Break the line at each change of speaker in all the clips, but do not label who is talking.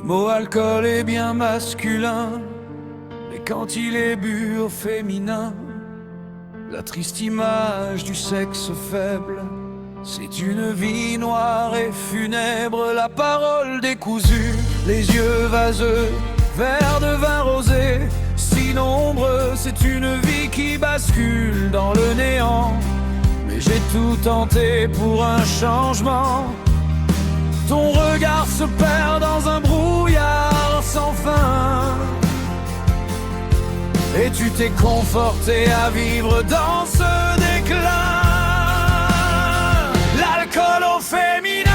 Le mot alcool est bien masculin, mais quand il est bu au féminin, la triste image du sexe faible, c'est une vie noire et funèbre. La parole décousue, les yeux vaseux, verre de vin rosé, si nombreux, c'est une vie qui bascule dans le néant. Mais j'ai tout tenté pour un changement. Ton regard se perd dans un brouillard sans fin, et tu t'es conforté à vivre dans ce déclin. L'alcool au féminin,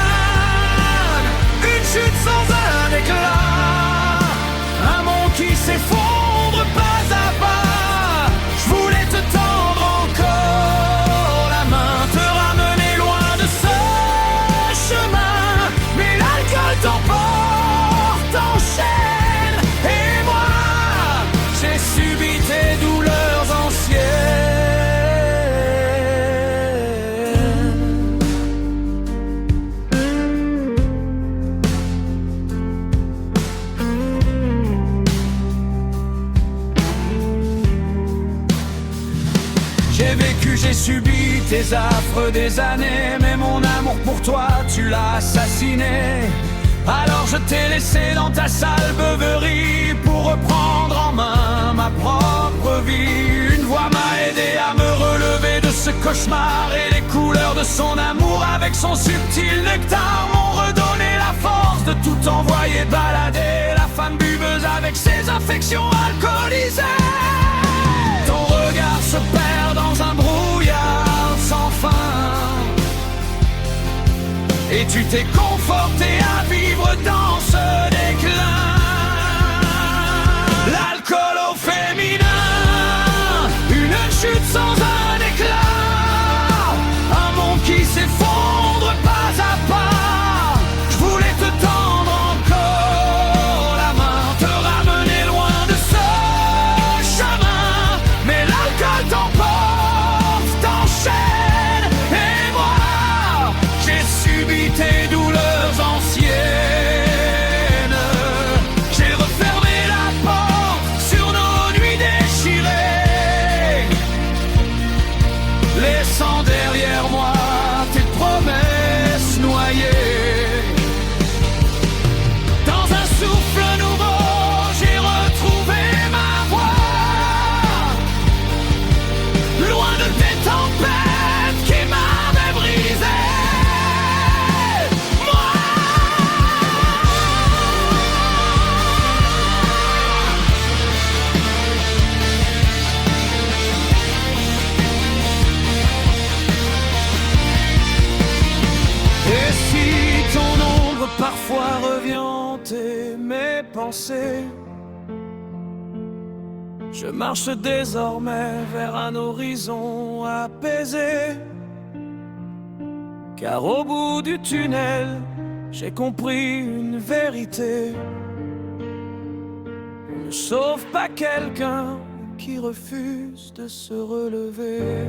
une chute sans un éclat, un monde qui s'effondre pas à pas. Je voulais te tendre encore la main, te ramener loin de ce chemin, mais l'alcool t'emporte, t'enchaîne, et moi, j'ai subi tes douleurs anciennes. J'ai vécu, j'ai subi tes affres des années, mais mon amour pour toi, tu l'as assassiné. Alors je t'ai laissé dans ta sale beuverie pour reprendre en main ma propre vie. Une voix m'a aidé à me relever de ce cauchemar, et les couleurs de son amour avec son subtil nectar m'ont redonné la force de tout envoyer balader. La femme buveuse avec ses affections alcoolisées. Ton regard se perd dans un brouillard sans fin, et tu t'es conforté à vivre dans ce déclin. L'alcool au féminin, une chute sans un éclat, un monde qui s'effondre pas à pas. Je voulais te tendre encore la main, te ramener loin de ce chemin, mais l'alcool t'emporte, t'enchaîne, et moi, j'ai subi tes douleurs anciennes. J'ai refermé la porte sur nos nuits déchirées, laissant derrière moi tes promesses noyées. Dans un souffle nouveau, j'ai retrouvé ma voix, loin de tes tempêtes qui m'avaient brisé. Et si ton ombre parfois revient hanter mes pensées, je marche désormais vers un horizon apaisé, car au bout du tunnel, j'ai compris une vérité: on ne sauve pas quelqu'un qui refuse de se relever.